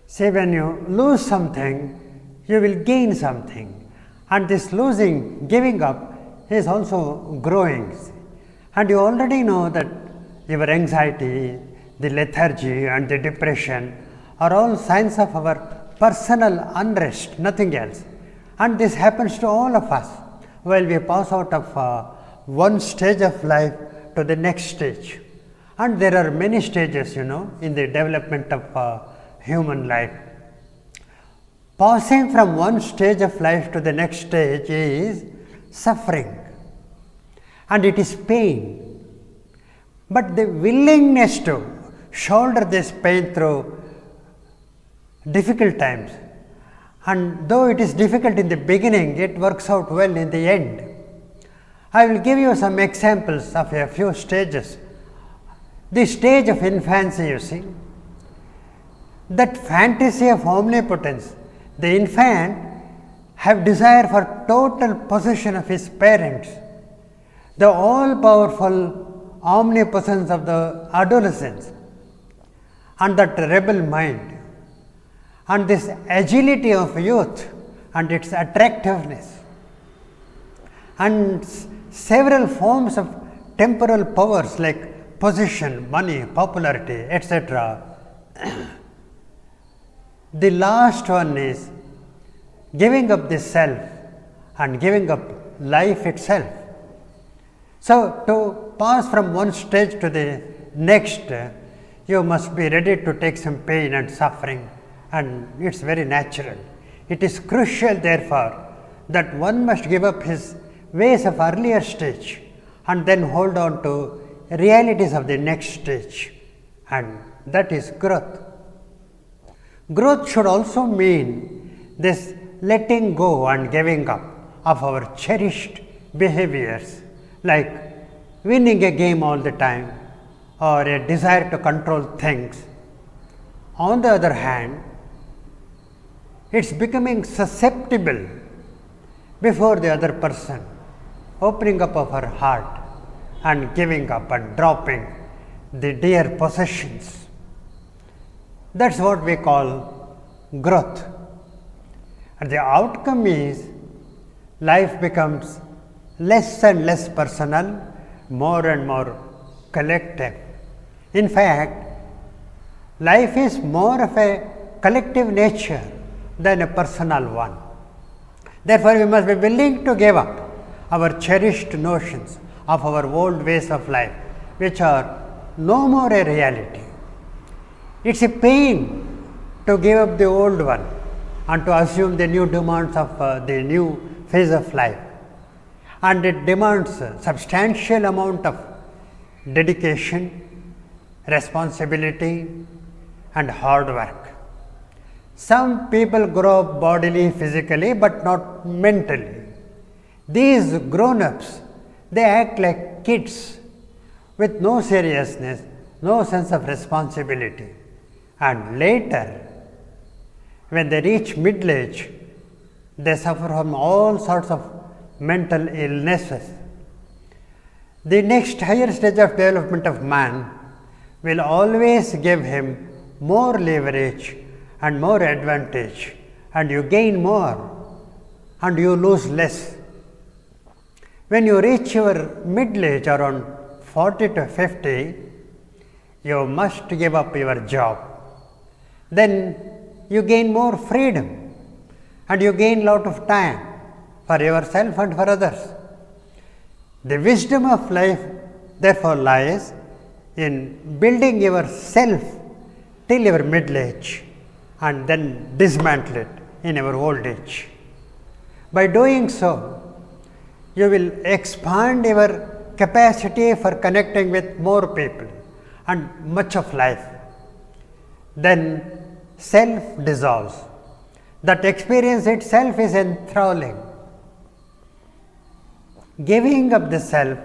See, when you lose something, you will gain something, and this losing, giving up is also growing. And you already know that your anxiety, the lethargy and the depression are all signs of our personal unrest, nothing else. And this happens to all of us while we pass out of one stage of life to the next stage. And there are many stages, in the development of human life. Passing from one stage of life to the next stage is suffering, and it is pain. But the willingness to shoulder this pain through difficult times, and though it is difficult in the beginning, it works out well in the end. I will give you some examples of a few stages. The stage of infancy, you see, that fantasy of omnipotence, the infant have desire for total possession of his parents, the all-powerful omnipotence of the adolescence, and that rebel mind, and this agility of youth and its attractiveness, and several forms of temporal powers like position, money, popularity, etc. The last one is giving up the self and giving up life itself. So, to pass from one stage to the next, you must be ready to take some pain and suffering, and it is very natural. It is crucial, therefore, that one must give up his ways of earlier stage and then hold on to realities of the next stage, and that is growth. Growth should also mean this letting go and giving up of our cherished behaviors, like winning a game all the time or a desire to control things. On the other hand, it is becoming susceptible before the other person, opening up of our heart and giving up and dropping the dear possessions. That is what we call growth. And the outcome is life becomes less and less personal, more and more collective. In fact, life is more of a collective nature than a personal one. Therefore, we must be willing to give up our cherished notions of our old ways of life, which are no more a reality. It is a pain to give up the old one and to assume the new demands of the new phase of life, and it demands a substantial amount of dedication, responsibility and hard work. Some people grow up bodily, physically, but not mentally. These grown-ups, they act like kids with no seriousness, no sense of responsibility, and later when they reach middle age, they suffer from all sorts of mental illnesses. The next higher stage of development of man will always give him more leverage and more advantage, and you gain more and you lose less. When you reach your middle age around 40 to 50, you must give up your job. Then you gain more freedom and you gain lot of time for yourself and for others. The wisdom of life therefore lies in building yourself till your middle age and then dismantle it in your old age. By doing so, you will expand your capacity for connecting with more people and much of life. Then self dissolves. That experience itself is enthralling. Giving up the self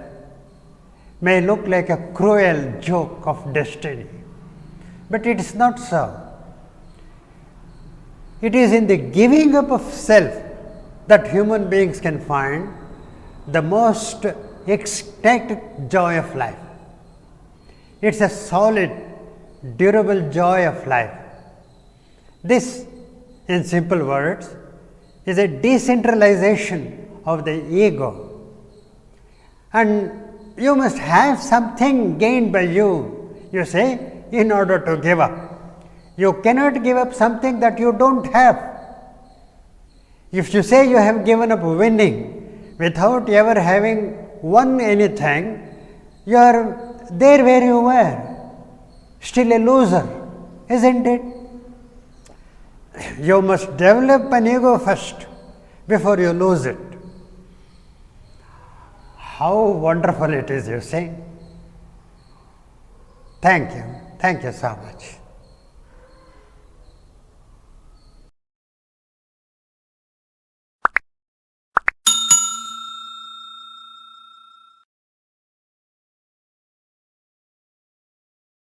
may look like a cruel joke of destiny, but it is not so. It is in the giving up of self that human beings can find the most ecstatic joy of life. It is a solid, durable joy of life. This, in simple words, is a decentralization of the ego, and you must have something gained by you say, in order to give up. You cannot give up something that you don't have. If you say you have given up winning without ever having won anything, you are there where you were, still a loser, isn't it? You must develop an ego first before you lose it. How wonderful it is, you see. Thank you so much.